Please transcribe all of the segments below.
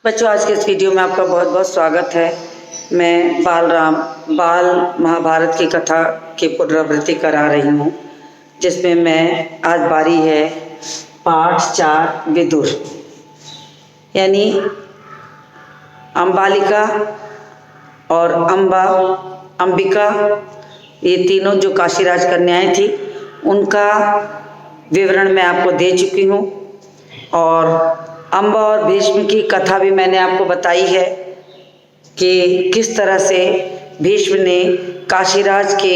बच्चों, आज के इस वीडियो में आपका बहुत बहुत स्वागत है। मैं बाल महाभारत की कथा की पुनरावृत्ति करा रही हूँ, जिसमें मैं आज बारी है पाठ 4 विदुर, यानी अंबालिका और अंबिका, ये तीनों जो काशीराज कन्याएं थी, उनका विवरण मैं आपको दे चुकी हूँ। और अम्बा और भीष्म की कथा भी मैंने आपको बताई है कि किस तरह से भीष्म ने काशीराज के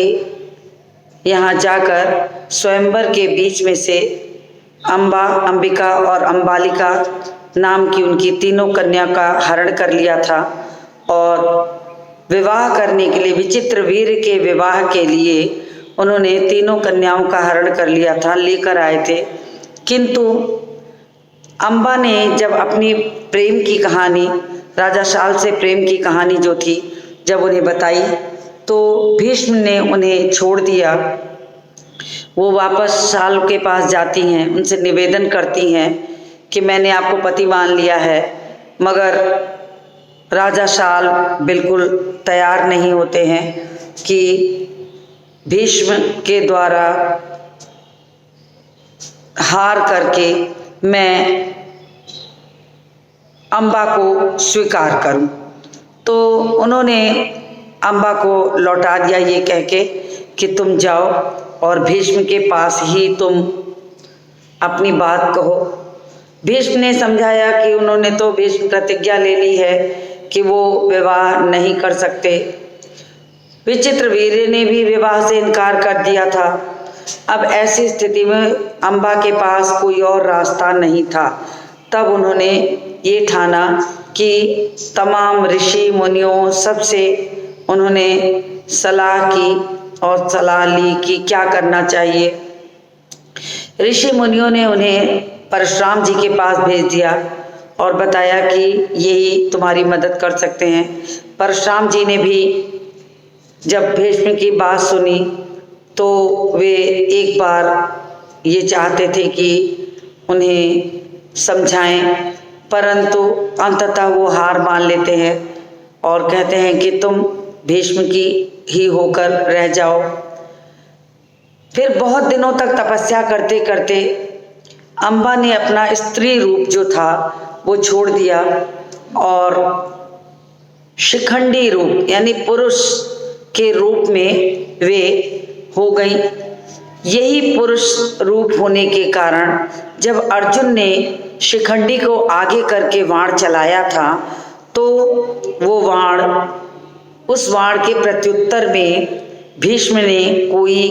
यहाँ जाकर स्वयंवर के बीच में से अंबिका और अंबालिका नाम की उनकी तीनों कन्या का हरण कर लिया था और विवाह करने के लिए, विचित्र वीर के विवाह के लिए उन्होंने तीनों कन्याओं का हरण कर लिया था, लेकर आए थे। किंतु अम्बा ने जब अपनी प्रेम की कहानी, राजा शाल से प्रेम की कहानी जो थी, जब उन्हें बताई तो भीष्म ने उन्हें छोड़ दिया। वो वापस शाल के पास जाती हैं, उनसे निवेदन करती हैं कि मैंने आपको पति मान लिया है, मगर राजा शाल बिल्कुल तैयार नहीं होते हैं कि भीष्म के द्वारा हार करके मैं अम्बा को स्वीकार करूं। तो उन्होंने अम्बा को लौटा दिया ये कह के कि तुम जाओ और भीष्म के पास ही तुम अपनी बात कहो। भीष्म ने समझाया कि उन्होंने तो भीष्म प्रतिज्ञा ले ली है कि वो विवाह नहीं कर सकते। विचित्र वीर ने भी विवाह से इनकार कर दिया था। अब ऐसी स्थिति में अम्बा के पास कोई और रास्ता नहीं था। तब उन्होंने ये ठाना कि तमाम ऋषि मुनियों सबसे उन्होंने सलाह की और सलाह ली कि क्या करना चाहिए। ऋषि मुनियों ने उन्हें परशुराम जी के पास भेज दिया और बताया कि यही तुम्हारी मदद कर सकते हैं। परशुराम जी ने भी जब भीष्म की बात सुनी तो वे एक बार ये चाहते थे कि उन्हें समझाएं, परंतु अंततः वो हार मान लेते हैं और कहते हैं कि तुम भीष्म की ही होकर रह जाओ। फिर बहुत दिनों तक तपस्या करते करते अम्बा ने अपना स्त्री रूप जो था वो छोड़ दिया और शिखंडी रूप यानी पुरुष के रूप में वे हो गई। यही पुरुष रूप होने के कारण जब अर्जुन ने शिखंडी को आगे करके बाण चलाया था तो वो बाण, उस बाण के प्रत्युत्तर में भीष्म ने कोई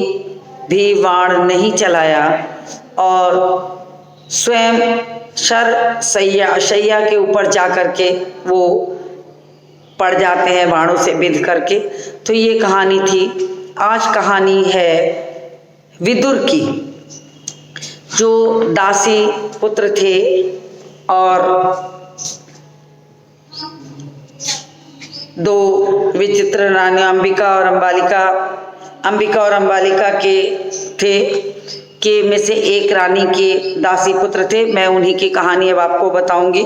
भी बाण नहीं चलाया और स्वयं शैया के ऊपर जा करके वो पड़ जाते हैं बाणों से बिंध करके। तो ये कहानी थी। आज कहानी है विदुर की, जो दासी पुत्र थे और दो विचित्र रानी अंबिका और अंबालिका के थे, के में से एक रानी के दासी पुत्र थे। मैं उन्हीं की कहानी अब आपको बताऊंगी।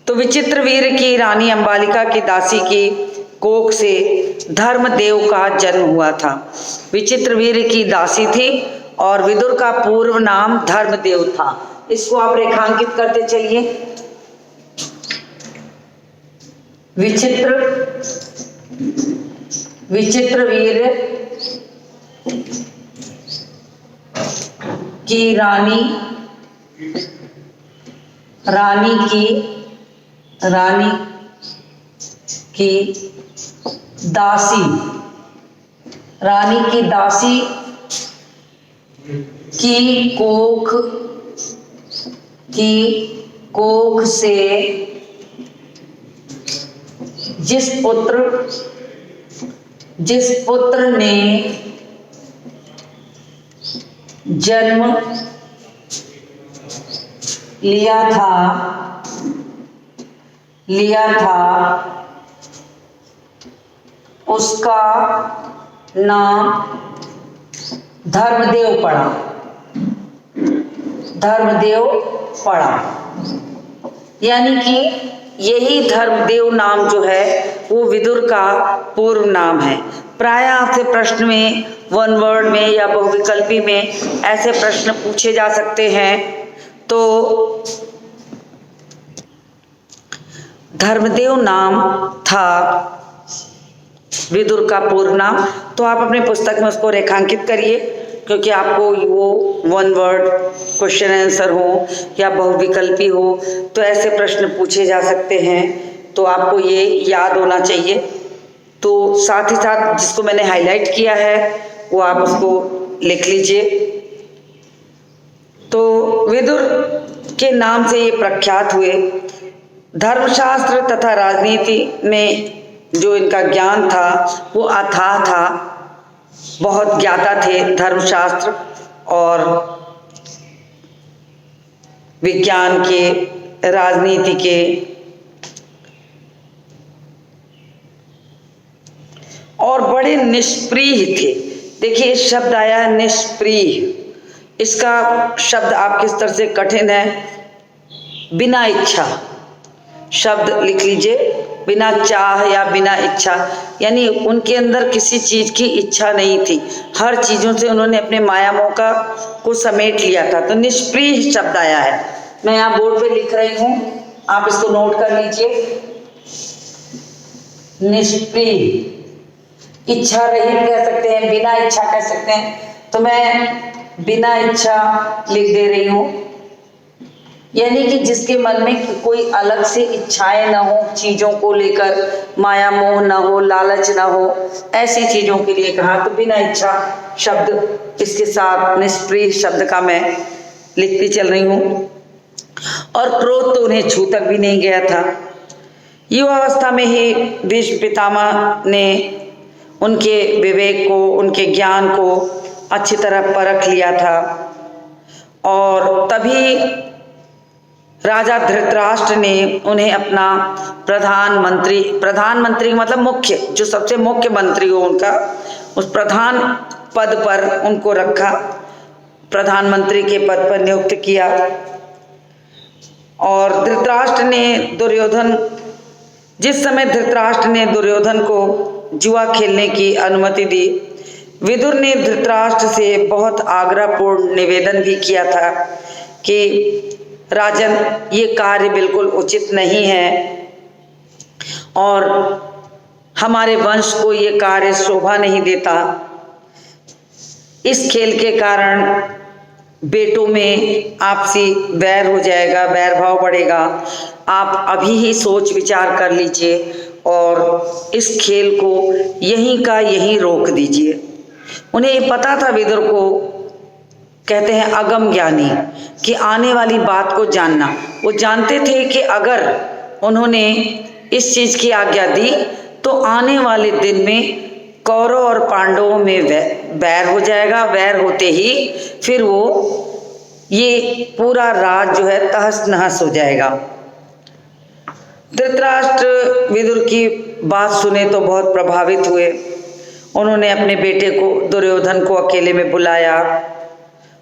तो विचित्र वीर की रानी अंबालिका की दासी की कोख से धर्मदेव का जन्म हुआ था। विचित्र वीर की दासी थी और विदुर का पूर्व नाम धर्मदेव था। इसको आप रेखांकित करते चलिए। विचित्र वीर की रानी की दासी की कोख से जिस पुत्र ने जन्म लिया था उसका नाम धर्मदेव पड़ा। यानी कि यही धर्मदेव नाम जो है वो विदुर का पूर्व नाम है। प्राय आपसे प्रश्न में, वन वर्ड में या बहुविकल्पी में ऐसे प्रश्न पूछे जा सकते हैं। तो धर्मदेव नाम था विदुर का पूर्व नाम। तो आप अपने पुस्तक में उसको रेखांकित करिए, क्योंकि आपको वो वन वर्ड क्वेश्चन आंसर हो या बहुविकल्पी हो तो ऐसे प्रश्न पूछे जा सकते हैं, तो आपको ये याद होना चाहिए। तो साथ ही साथ जिसको मैंने हाईलाइट किया है वो आप उसको लिख लीजिए। तो विदुर के नाम से ये प्रख्यात हुए। धर्मशास्त्र तथा राजनीति में जो इनका ज्ञान था वो अथाह था, बहुत ज्ञाता थे धर्मशास्त्र और विज्ञान के, राजनीति के। और बड़े निष्प्रिय थे। देखिए शब्द आया निष्प्रिय, इसका शब्द आपके स्तर से कठिन है। बिना इच्छा शब्द लिख लीजिए, बिना चाह या बिना इच्छा, यानी उनके अंदर किसी चीज की इच्छा नहीं थी। हर चीजों से उन्होंने अपने माया मोह को समेट लिया था। तो निष्प्रिय शब्द आया है। मैं यहाँ बोर्ड पे लिख रही हूँ, आप इसको नोट कर लीजिए। निष्प्रिय, इच्छा रहित कह सकते हैं, बिना इच्छा कह सकते हैं। तो मैं बिना इच्छा लिख दे रही हूँ, यानी कि जिसके मन में कोई अलग से इच्छाएं ना हो, चीजों को लेकर माया मोह ना हो, लालच ना हो, ऐसी चीजों के लिए कहा। तो बिना इच्छा शब्द इसके साथ निष्प्रिय शब्द का मैं लिखती चल रही हूँ। और क्रोध तो उन्हें छू तक भी नहीं गया था। युवावस्था में ही भीष्म पितामह ने उनके विवेक को, उनके ज्ञान को अच्छी तरह परख लिया था। और तभी राजा धृतराष्ट्र ने उन्हें अपना प्रधानमंत्री मतलब मुख्य, जो सबसे मुख्य मंत्री हो उनका, उस प्रधान पद पर उनको रखा, प्रधानमंत्री के पद पर नियुक्त किया। और धृतराष्ट्र ने जिस समय धृतराष्ट्र ने दुर्योधन को जुआ खेलने की अनुमति दी, विदुर ने धृतराष्ट्र से बहुत आग्रहपूर्ण निवेदन भी किया था कि राजन, ये कार्य बिल्कुल उचित नहीं है और हमारे वंश को ये कार्य शोभा नहीं देता। इस खेल के कारण बेटों में आपसी वैर हो जाएगा, वैर भाव बढ़ेगा। आप अभी ही सोच विचार कर लीजिए और इस खेल को यहीं का यहीं रोक दीजिए। उन्हें ये पता था, विदुर को कहते हैं अगम ज्ञानी, कि आने वाली बात को जानना। वो जानते थे कि अगर उन्होंने इस चीज की आज्ञा दी तो आने वाले दिन में कौरव और पांडवों में वैर हो जाएगा। वैर होते ही फिर वो ये पूरा राज जो है तहस नहस हो जाएगा। धृतराष्ट्र विदुर की बात सुने तो बहुत प्रभावित हुए। उन्होंने अपने बेटे को, दुर्योधन को अकेले में बुलाया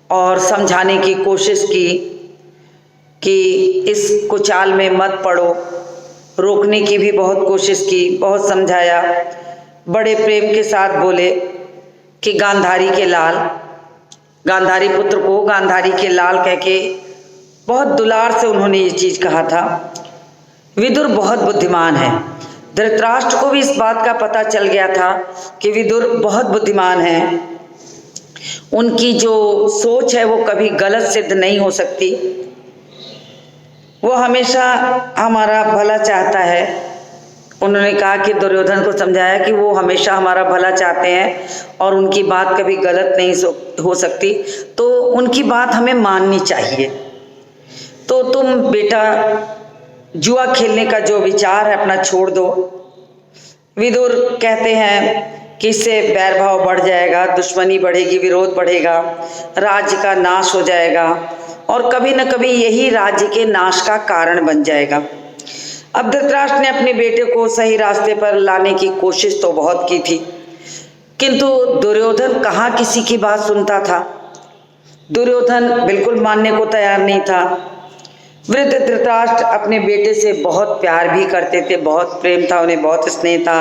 और समझाने की कोशिश की कि इस कुचाल में मत पड़ो। रोकने की भी बहुत कोशिश की, बहुत समझाया। बड़े प्रेम के साथ बोले कि गांधारी के लाल, गांधारी पुत्र को गांधारी के लाल कह के बहुत दुलार से उन्होंने ये चीज कहा था। विदुर बहुत बुद्धिमान है। धृतराष्ट्र को भी इस बात का पता चल गया था कि विदुर बहुत बुद्धिमान है। उनकी जो सोच है वो कभी गलत सिद्ध नहीं हो सकती। वो हमेशा हमारा भला चाहता है। उन्होंने कहा कि दुर्योधन को समझाया कि वो हमेशा हमारा भला चाहते हैं और उनकी बात कभी गलत नहीं हो सकती, तो उनकी बात हमें माननी चाहिए। तो तुम बेटा जुआ खेलने का जो विचार है अपना छोड़ दो। विदुर कहते हैं कि इससे वैर भाव बढ़ जाएगा, दुश्मनी बढ़ेगी, विरोध बढ़ेगा, राज्य का नाश हो जाएगा और कभी न कभी यही राज्य के नाश का कारण बन जाएगा। अब धृतराष्ट्र ने अपने बेटे को सही रास्ते पर लाने की कोशिश तो बहुत की थी, किंतु दुर्योधन कहाँ किसी की बात सुनता था। दुर्योधन बिल्कुल मानने को तैयार नहीं था। वृद्ध धृतराष्ट्र अपने बेटे से बहुत प्यार भी करते थे, बहुत प्रेम था उन्हें, बहुत स्नेह था,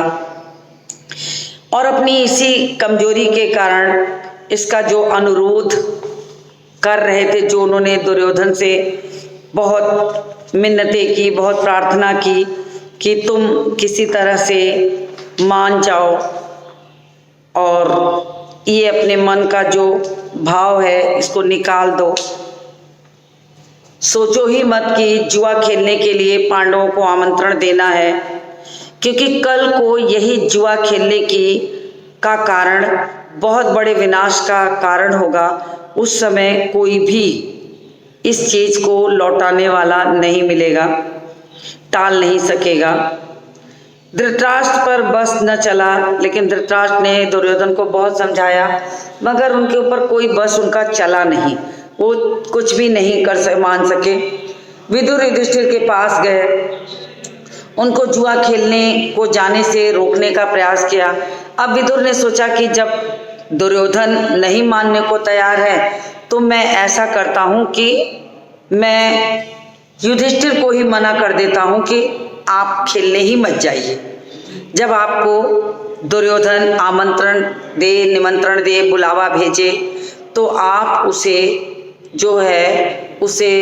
और अपनी इसी कमजोरी के कारण इसका जो अनुरोध कर रहे थे, जो उन्होंने दुर्योधन से बहुत मिन्नतें की, बहुत प्रार्थना की कि तुम किसी तरह से मान जाओ और ये अपने मन का जो भाव है इसको निकाल दो। सोचो ही मत कि जुआ खेलने के लिए पांडवों को आमंत्रण देना है, क्योंकि कल को यही जुआ खेलने का कारण बहुत बड़े विनाश का कारण होगा। उस समय कोई भी इस चीज को लौटाने वाला नहीं मिलेगा, टाल नहीं सकेगा। धृतराष्ट्र पर बस न चला, लेकिन धृतराष्ट्र ने दुर्योधन को बहुत समझाया, मगर उनके ऊपर कोई बस उनका चला नहीं, वो कुछ भी नहीं मान सके। विदुर युधिष्ठिर के पास गए, उनको जुआ खेलने को जाने से रोकने का प्रयास किया। अब विदुर ने सोचा कि जब दुर्योधन नहीं मानने को तैयार है तो मैं ऐसा करता हूँ कि मैं युधिष्ठिर को ही मना कर देता हूँ कि आप खेलने ही मत जाइए। जब आपको दुर्योधन आमंत्रण दे, निमंत्रण दे, बुलावा भेजे, तो आप उसे जो है उसे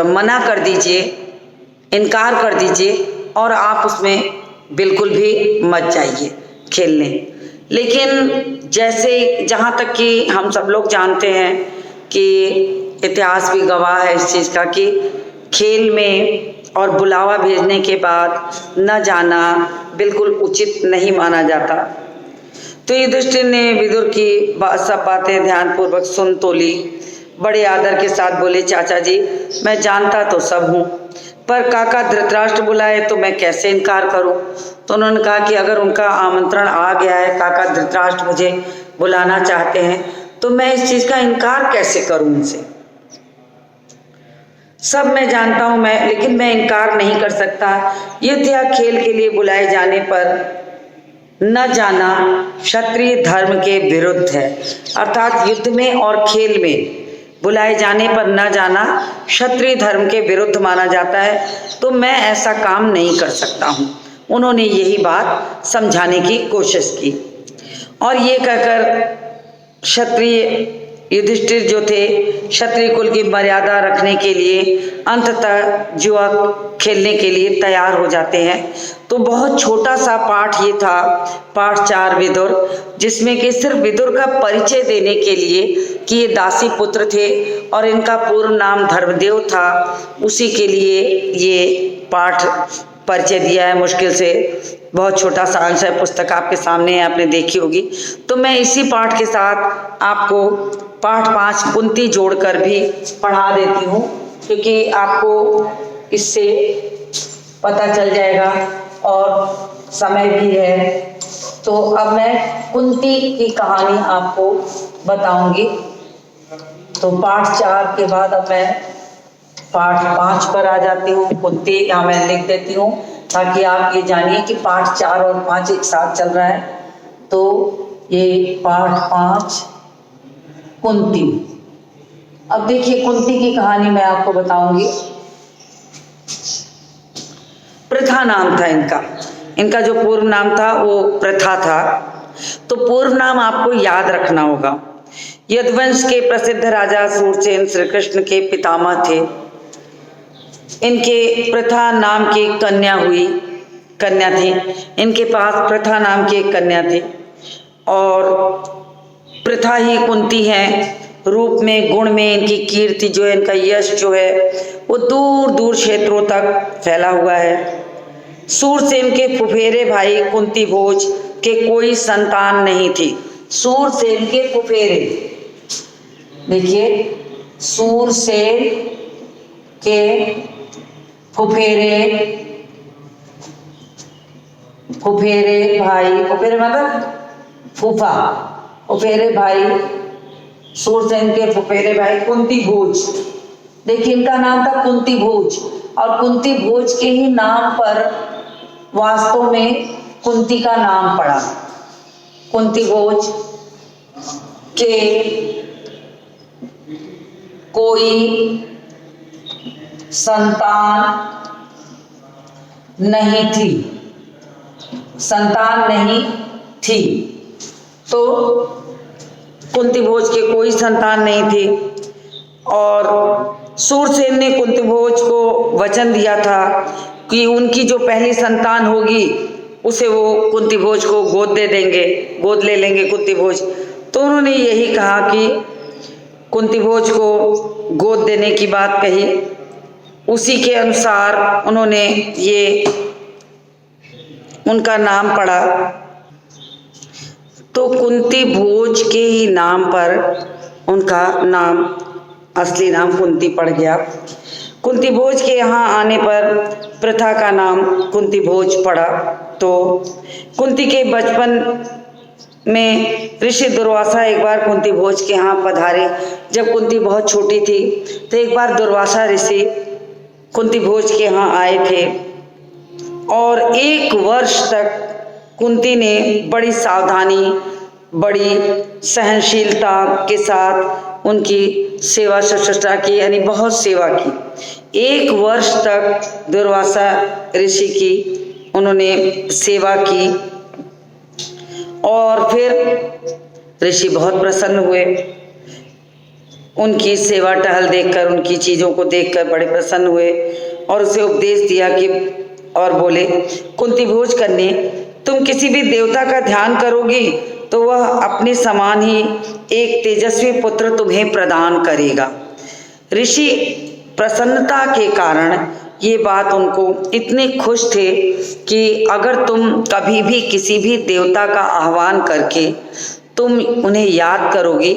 मना कर दीजिए, इनकार कर दीजिए और आप उसमें बिल्कुल भी मत जाइए खेलने। लेकिन जैसे जहाँ तक कि हम सब लोग जानते हैं कि इतिहास भी गवाह है इस चीज़ का कि खेल में और बुलावा भेजने के बाद न जाना बिल्कुल उचित नहीं माना जाता। तो युधिष्ठिर ने विदुर की सब बातें ध्यानपूर्वक सुन तो ली, बड़े आदर के साथ बोले, चाचा जी मैं जानता तो सब हूँ, पर काका धृतराष्ट्र बुलाए तो मैं कैसे इनकार करूँ। तो उन्होंने कहा कि अगर उनका आमंत्रण आ गया है, काका धृतराष्ट्र मुझे बुलाना चाहते हैं, तो मैं इस चीज़ का इनकार कैसे करूँ उनसे। सब मैं जानता हूँ मैं, लेकिन मैं इनकार नहीं कर सकता। युद्ध या खेल के लिए बुलाए जाने पर न जाना क्षत्रिय धर्म के विरुद्ध है, अर्थात युद्ध में और खेल में बुलाए जाने पर न जाना क्षत्रिय धर्म के विरुद्ध माना जाता है, तो मैं ऐसा काम नहीं कर सकता हूँ। उन्होंने यही बात समझाने की कोशिश की और ये कहकर क्षत्रिय युधिष्ठिर जो थे क्षत्रिय कुल की मर्यादा रखने के लिए अंततः जुआ खेलने के लिए तैयार हो जाते हैं। तो बहुत छोटा सा पाठ ये था, पाठ 4 विदुर, जिसमें कि सिर्फ विदुर का परिचय देने के लिए कि ये दासी पुत्र थे और इनका पूर्ण नाम धर्मदेव था, उसी के लिए ये पाठ परिचय दिया है। मुश्किल से बहुत छोटा सा अंश है, पुस्तक आपके सामने है, आपने देखी होगी। तो मैं इसी पाठ के साथ आपको पाठ 5 कुंती जोड़कर भी पढ़ा देती हूँ, क्योंकि आपको इससे पता चल जाएगा और समय भी है। तो अब मैं कुंती की कहानी आपको बताऊंगी। तो पाठ 4 के बाद अब मैं पाठ 5 पर आ जाती हूँ। कुंती यहाँ मैं लिख देती हूँ ताकि आप ये जानिए कि पाठ 4 और 5 एक साथ चल रहा है। तो ये पाठ 5 कुंती। अब देखिए कुंती की कहानी मैं आपको बताऊंगी। प्रथा नाम था इनका जो पूर्व नाम था वो प्रथा था। तो पूर्व नाम आपको याद रखना होगा। यदुवंश के प्रसिद्ध राजा सूरसेन श्री कृष्ण के पितामह थे। इनके प्रथा नाम की कन्या थी। इनके पास प्रथा नाम की एक कन्या थी और प्रथा ही कुंती है। रूप में, गुण में इनकी कीर्ति जो है, इनका यश जो है वो दूर दूर क्षेत्रों तक फैला हुआ है। सूरसेन के फुफेरे भाई कुंती भोज के कोई संतान नहीं थी। सूरसेन के फुफेरे, देखिए सूरसेन के फुफेरे भाई, फुफेरे मतलब फूफा, फुफेरे भाई, सूरसेन के फुफेरे भाई कुंती भोज। देखिए इनका नाम था कुंती भोज और कुंती भोज के ही नाम पर वास्तव में कुंती का नाम पड़ा। कुंती भोज के कोई संतान नहीं थी, संतान नहीं थी। तो कुंती भोज के कोई संतान नहीं थी और सूरसेन ने कुंती भोज को वचन दिया था कि उनकी जो पहली संतान होगी उसे वो कुंती भोज को गोद दे देंगे, गोद ले लेंगे कुंती भोज। तो उन्होंने यही कहा कि कुंती भोज को गोद देने की बात कही। उसी के अनुसार उन्होंने ये उनका नाम पड़ा। तो कुंती भोज के ही नाम पर उनका नाम, असली नाम कुंती पड़ गया। कुंती भोज के यहाँ आने पर प्रथा का नाम कुंती भोज पड़ा। तो कुंती के बचपन में ऋषि दुर्वासा एक बार कुंती भोज के यहाँ पधारे। जब कुंती बहुत छोटी थी तो एक बार दुर्वासा ऋषि कुंती भोज के यहाँ आए थे और 1 वर्ष तक कुंती ने बड़ी सावधानी, बड़ी सहनशीलता के साथ उनकी सेवा शुश्रूषा की, यानी बहुत सेवा की। 1 वर्ष तक दुर्वासा ऋषि की उन्होंने सेवा की और फिर ऋषि बहुत प्रसन्न हुए। उनकी सेवा टहल देखकर, उनकी चीज़ों को देखकर बड़े प्रसन्न हुए और उसे उपदेश दिया कि, और बोले, कुंती भोज कन्या, तुम किसी भी देवता का ध्यान करोगी तो वह अपने समान ही एक तेजस्वी पुत्र तुम्हें प्रदान करेगा। ऋषि प्रसन्नता के कारण ये बात उनको इतने खुश थे कि अगर तुम कभी भी किसी भी देवता का आह्वान करके तुम उन्हें याद करोगी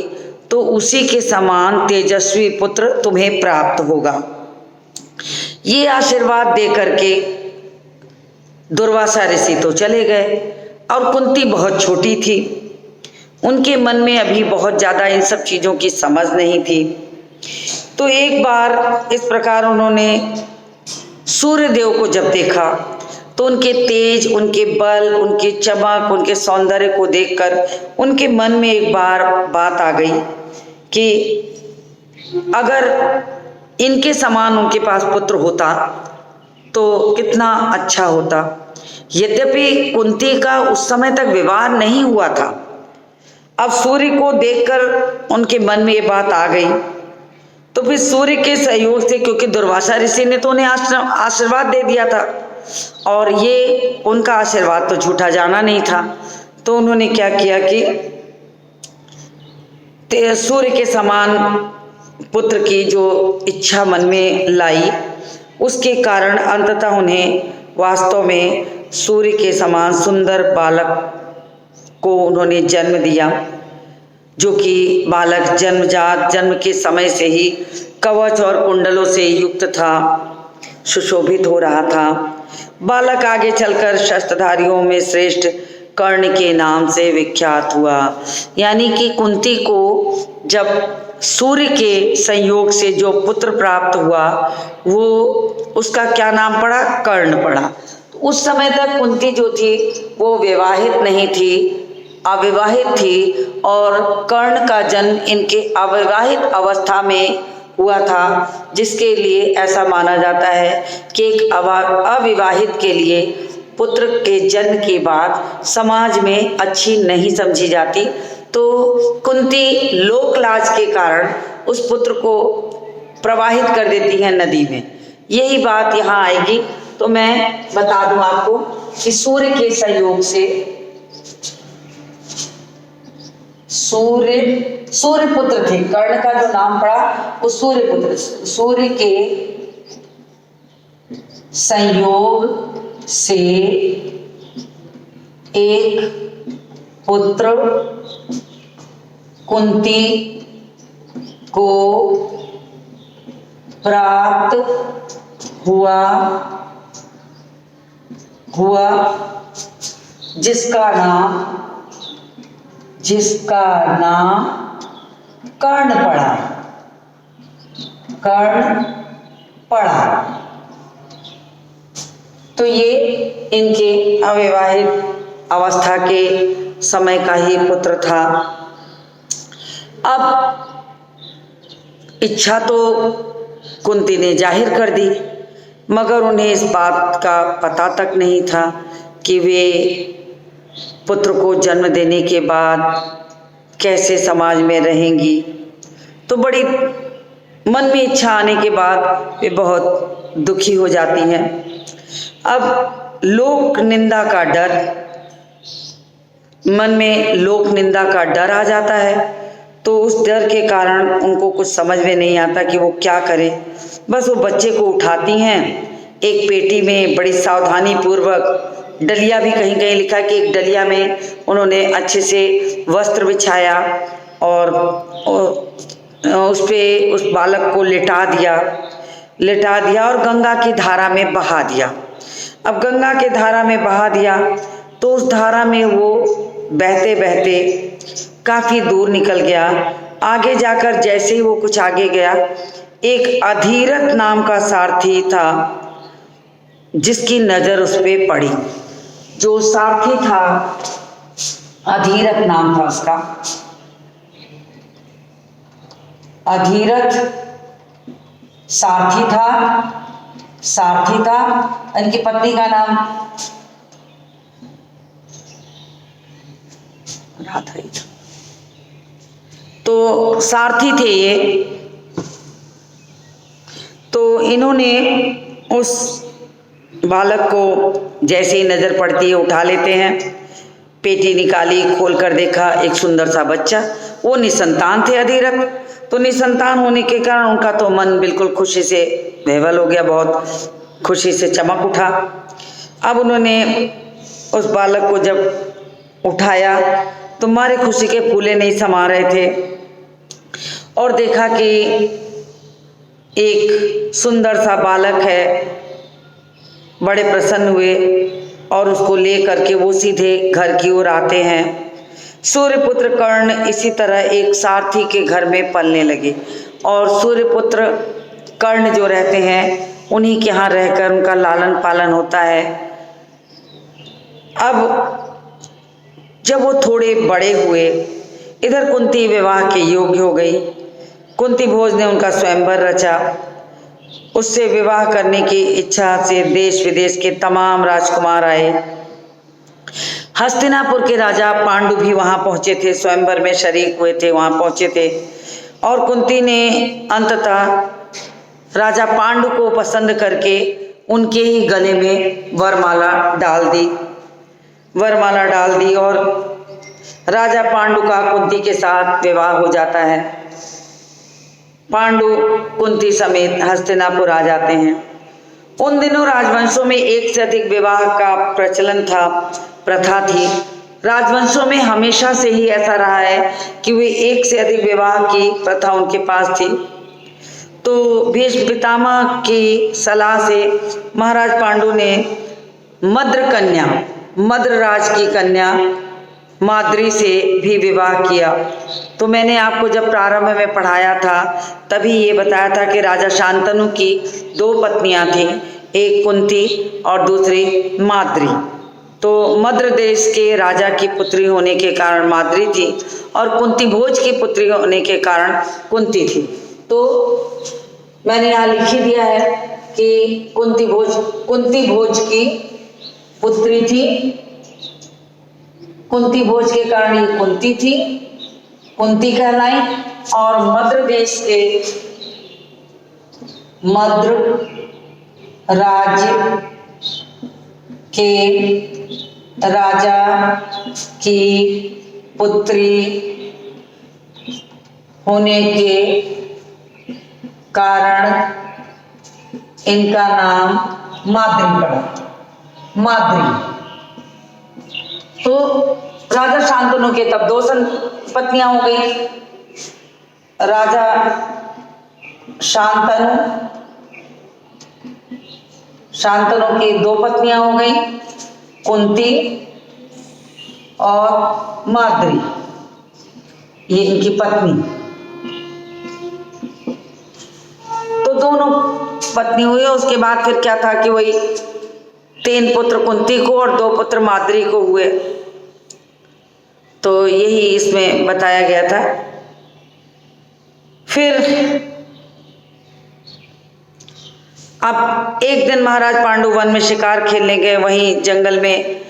तो उसी के समान तेजस्वी पुत्र तुम्हें प्राप्त होगा। ये आशीर्वाद दे करके दुर्वासा ऋषि तो चले गए और कुंती बहुत छोटी थी। उनके मन में अभी बहुत ज़्यादा इन सब चीज़ों की समझ नहीं थी। तो एक बार इस प्रकार उन्होंने सूर्य देव को जब देखा तो उनके तेज, उनके बल, उनके चमक, उनके सौंदर्य को देखकर उनके मन में एक बार बात आ गई कि अगर इनके समान उनके पास पुत्र होता तो कितना अच्छा होता। यद्यपि कुंती का उस समय तक विवाह नहीं हुआ था, अब सूर्य को देखकर उनके मन में ये बात आ गई। तो फिर सूर्य के सहयोग से, क्योंकि दुर्वासा ऋषि ने तो उन्हें आशीर्वाद दे दिया था और ये उनका आशीर्वाद तो झूठा जाना नहीं था, तो उन्होंने क्या किया कि सूर्य के समान पुत्र की जो इच्छा मन में लाई, उसके कारण अंततः उन्हें वास्तव में सूर्य के समान सुंदर बालक को उन्होंने जन्म दिया, जो कि बालक जन्मजात, जन्म के समय से ही कवच और कुंडलों से युक्त था, सुशोभित हो रहा था। बालक आगे चलकर शस्त्रधारियों में श्रेष्ठ कर्ण के नाम से विख्यात हुआ। यानी कि कुंती को जब सूर्य के संयोग से जो पुत्र प्राप्त हुआ वो उसका क्या नाम पड़ा? कर्ण पड़ा। उस समय तक कुंती जो थी वो विवाहित नहीं थी, अविवाहित थी और कर्ण का जन्म इनके अविवाहित अवस्था में हुआ था, जिसके लिए ऐसा माना जाता है कि एक अविवाहित के लिए पुत्र के जन्म के बाद समाज में अच्छी नहीं समझी जाती। तो कुंती लोक लाज के कारण उस पुत्र को प्रवाहित कर देती है नदी में। यही बात यहाँ आएगी। तो मैं बता दूं आपको कि सूर्य के संयोग से सूर्य पुत्र थे, कर्ण का जो नाम पड़ा वो सूर्य पुत्र, सूर्य के संयोग से एक पुत्र कुंती को प्राप्त हुआ जिसका नाम कर्ण पड़ा। तो ये इनके अविवाहित अवस्था के समय का ही पुत्र था। अब इच्छा तो कुंती ने जाहिर कर दी, मगर उन्हें इस बात का पता तक नहीं था कि वे पुत्र को जन्म देने के बाद कैसे समाज में रहेंगी। तो बड़ी मन में इच्छा आने के बाद वे बहुत दुखी हो जाती हैं। अब लोक निंदा का डर, मन में लोक निंदा का डर आ जाता है, तो उस डर के कारण उनको कुछ समझ में नहीं आता कि वो क्या करें। बस वो बच्चे को उठाती हैं, एक पेटी में बड़ी सावधानी पूर्वक, डलिया भी कहीं कहीं लिखा कि एक डलिया में उन्होंने अच्छे से वस्त्र बिछाया और उस पे उस बालक को लिटा दिया और गंगा की धारा में बहा दिया। अब गंगा के धारा में बहा दिया तो उस धारा में वो बहते बहते काफी दूर निकल गया। आगे जाकर जैसे ही वो कुछ आगे गया, एक अधीरथ नाम का सारथी था जिसकी नजर उस पे पड़ी। जो सारथी था, अधीरथ नाम था उसका, अधीरथ सारथी था। इनकी पत्नी का नाम राधा ही था। तो सारथी थे ये। तो इन्होंने उस बालक को जैसे ही नजर पड़ती है उठा लेते हैं। पेटी निकाली, खोलकर देखा एक सुंदर सा बच्चा। वो निसंतान थे अधीरथ, तो निसंतान होने के कारण उनका तो मन बिल्कुल खुशी से विह्वल हो गया, बहुत खुशी से चमक उठा। अब उन्होंने उस बालक को जब उठाया तो मारे खुशी के फूले नहीं समा रहे थे और देखा कि एक सुंदर सा बालक है। बड़े प्रसन्न हुए और उसको ले करके वो सीधे घर की ओर आते हैं। सूर्यपुत्र कर्ण इसी तरह एक सारथी के घर में पलने लगे और सूर्यपुत्र कर्ण जो रहते हैं उन्हीं के यहाँ रहकर उनका लालन पालन होता है। अब जब वो थोड़े बड़े हुए, इधर कुंती विवाह के योग्य हो गई। कुंती भोज ने उनका स्वयंवर रचा। उससे विवाह करने की इच्छा से देश विदेश के तमाम राजकुमार आए। हस्तिनापुर के राजा पांडु भी वहां पहुंचे थे, स्वयंवर में शरीक हुए थे, वहां पहुंचे थे। और कुंती ने अंततः राजा पांडु को पसंद करके उनके ही गले में वरमाला डाल दी और राजा पांडु का कुंती के साथ विवाह हो जाता है। पांडु कुंती समेत हस्तिनापुर आ जाते हैं। उन दिनों राजवंशों में एक से अधिक विवाह का प्रचलन था, प्रथा थी। राजवंशों में हमेशा से ही ऐसा रहा है कि वे एक से अधिक विवाह की प्रथा उनके पास थी। तो भीष्म पितामह की सलाह से महाराज पांडु ने मद्रराज की कन्या माद्री से भी विवाह किया। तो मैंने आपको जब प्रारंभ में पढ़ाया था तभी ये बताया था कि राजा शांतनु की 2 पत्नियां थीं, एक कुंती और दूसरी माद्री। तो मद्र देश के राजा की पुत्री होने के कारण माद्री थी और कुंती भोज की पुत्री होने के कारण कुंती थी। तो मैंने यहाँ लिख ही दिया है कि कुंती भोज की पुत्री थी। कुंती भोज के कारण ये कुंती थी, कुंती कहलाई। और मद्र देश के मद्र राज्य के राजा की पुत्री होने के कारण इनका नाम माद्री पड़ा, माद्री। तो राजा शांतनु के तब 2 पत्नियां हो गई। राजा शांतनु की 2 पत्नियां हो गई, कुंती और माद्री, ये इनकी पत्नी। तो दोनों पत्नी हुई। उसके बाद फिर क्या था कि वही 3 पुत्र कुंती को और 2 पुत्र माद्री को हुए। तो यही इसमें बताया गया था। फिर अब एक दिन महाराज पांडु वन में शिकार खेलने गए। वहीं जंगल में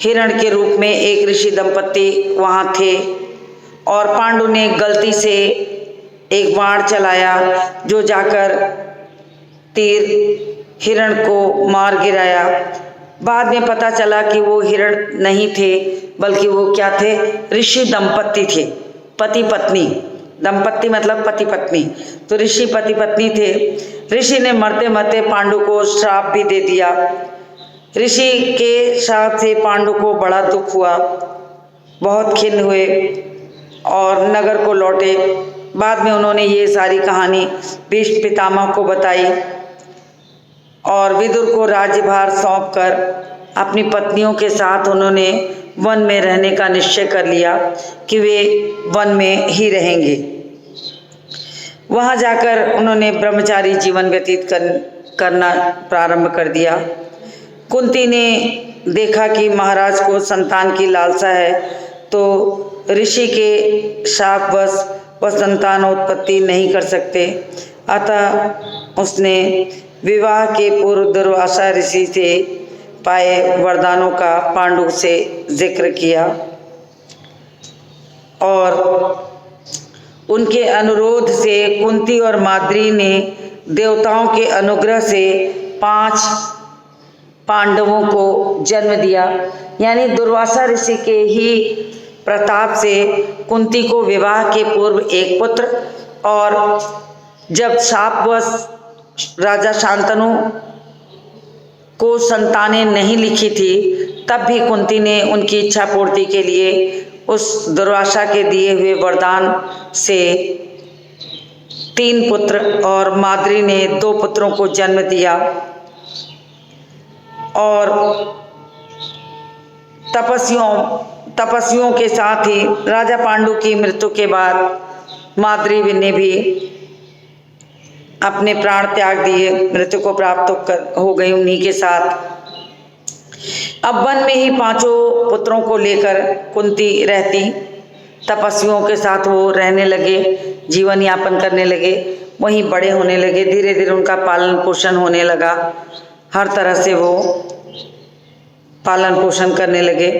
हिरण के रूप में एक ऋषि दंपत्ति वहां थे और पांडु ने गलती से एक बाण चलाया जो जाकर तीर हिरण को मार गिराया। बाद में पता चला कि वो हिरण नहीं थे, बल्कि वो क्या थे, ऋषि दंपत्ति थे, पति पत्नी। दंपत्ति मतलब पति पत्नी, तो ऋषि पति पत्नी थे। ऋषि ने मरते मरते पांडु को श्राप भी दे दिया। ऋषि के श्राप से पांडु को बड़ा दुख हुआ, बहुत खिन्न हुए और नगर को लौटे। बाद में उन्होंने ये सारी कहानी भीष्म पितामह को बताई और विदुर को राज्यभार सौंपकर अपनी पत्नियों के साथ उन्होंने वन में रहने का निश्चय कर लिया कि वे वन में ही रहेंगे। वहां जाकर उन्होंने ब्रह्मचारी जीवन व्यतीत करना प्रारंभ कर दिया। कुंती ने देखा कि महाराज को संतान की लालसा है, तो ऋषि के शापवश वह संतानोत्पत्ति नहीं कर सकते। अतः उसने विवाह के पूर्व दुर्वासा ऋषि से पाए वरदानों का पांडु से जिक्र किया और उनके अनुरोध से कुंती और माद्री ने देवताओं के अनुग्रह से 5 पांडवों को जन्म दिया। यानी दुर्वासा ऋषि के ही प्रताप से कुंती को विवाह के पूर्व एक पुत्र और जब शापवश राजा शांतनु को संतानें नहीं लिखी थी, तब भी कुंती ने उनकी इच्छा पूर्ति के लिए उस दुर्वासा के दिए हुए वरदान से 3 पुत्र और माद्री ने 2 पुत्रों को जन्म दिया। और तपस्वियों के साथ ही राजा पांडु की मृत्यु के बाद माद्री ने भी अपने प्राण त्याग दिए, मृत्यु को प्राप्त हो गई उन्हीं के साथ। अब वन में ही 5 पुत्रों को लेकर कुंती रहती, तपस्वियों के साथ वो रहने लगे, जीवन यापन करने लगे, वहीं बड़े होने लगे। धीरे धीरे उनका पालन पोषण होने लगा, हर तरह से वो पालन पोषण करने लगे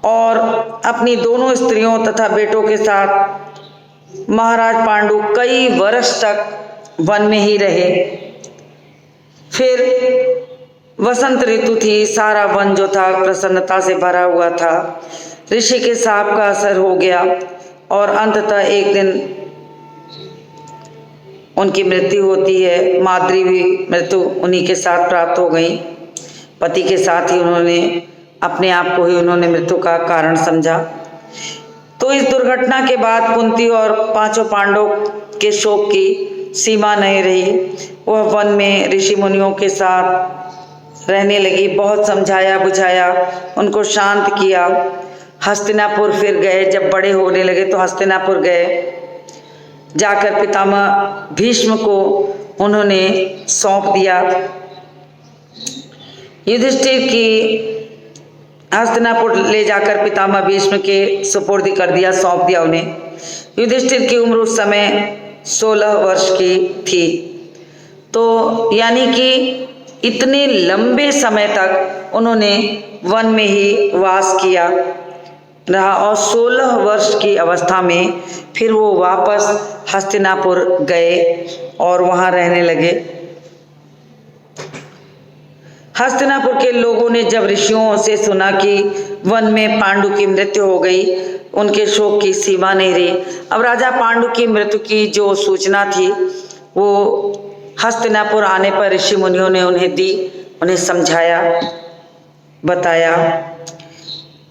और अपनी दोनों स्त्रियों तथा बेटों के साथ महाराज पांडु कई वर्ष तक वन में ही रहे। फिर वसंत ऋतु थी, सारा वन जो था प्रसन्नता से भरा हुआ था। ऋषि के शाप का असर हो गया और अंततः एक दिन उनकी मृत्यु होती है। माद्री भी मृत्यु उन्हीं के साथ प्राप्त हो गई। पति के साथ ही उन्होंने अपने आप को ही उन्होंने मृत्यु का कारण समझा। तो इस दुर्घटना के बाद कुंती और 5 पांडवों के शोक की सीमा नहीं रही। वह वन में ऋषि मुनियों के साथ रहने लगी, बहुत समझाया बुझाया, उनको शांत किया। हस्तिनापुर फिर गए, जब बड़े होने लगे तो हस्तिनापुर गए। जाकर पितामह भीष्म को उन्होंने सौंप दिया। युधिष्ठिर की हस्तिनापुर ले जाकर पितामह भीष्म के सुपुर्द कर दिया, सौंप दिया उन्हें। युधिष्ठिर की उम्र उस समय 16 वर्ष की थी। तो यानी कि इतने लंबे समय तक उन्होंने वन में ही वास किया रहा और 16 वर्ष की अवस्था में फिर वो वापस हस्तिनापुर गए और वहाँ रहने लगे। हस्तिनापुर के लोगों ने जब ऋषियों से सुना कि वन में पांडु की मृत्यु हो गई, उनके शोक की सीमा नहीं रही। अब राजा पांडु की मृत्यु की जो सूचना थी वो हस्तिनापुर आने पर ऋषि मुनियों ने उन्हें दी, उन्हें समझाया, बताया।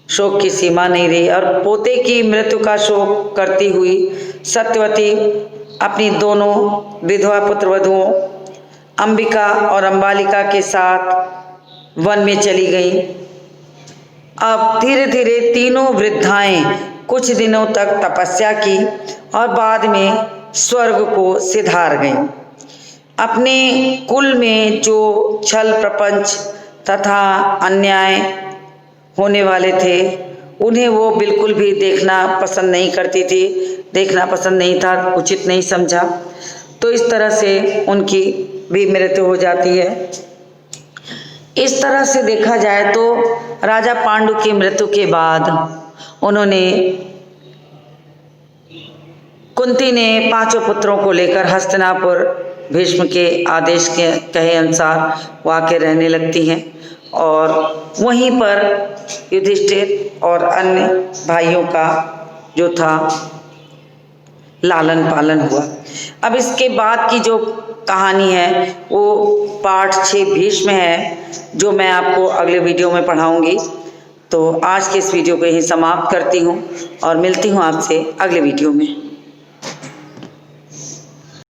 शोक की सीमा नहीं रही और पोते की मृत्यु का शोक करती हुई सत्यवती अपनी दोनों विधवा पुत्र वधुओं अंबिका और अंबालिका के साथ वन में चली गईं। अब धीरे धीरे तीनों वृद्धाएं कुछ दिनों तक तपस्या की और बाद में स्वर्ग को सिधार गईं। अपने कुल में जो छल प्रपंच तथा अन्याय होने वाले थे उन्हें वो बिल्कुल भी देखना पसंद नहीं करती थी, देखना पसंद नहीं था, उचित नहीं समझा। तो इस तरह से उनकी भी मृत्यु हो जाती है। इस तरह से देखा जाए तो राजा पांडु की मृत्यु के बाद उन्होंने, कुंती ने 5 पुत्रों को लेकर हस्तिनापुर भीष्म के आदेश के कहे अनुसार वाके रहने लगती हैं और वहीं पर युधिष्ठिर और अन्य भाइयों का जो था लालन पालन हुआ। अब इसके बाद की जो कहानी है वो पार्ट 6 भीष्म है, जो मैं आपको अगले वीडियो में पढ़ाऊंगी। तो आज के इस वीडियो को यहीं समाप्त करती हूँ और मिलती हूँ आपसे अगले वीडियो में।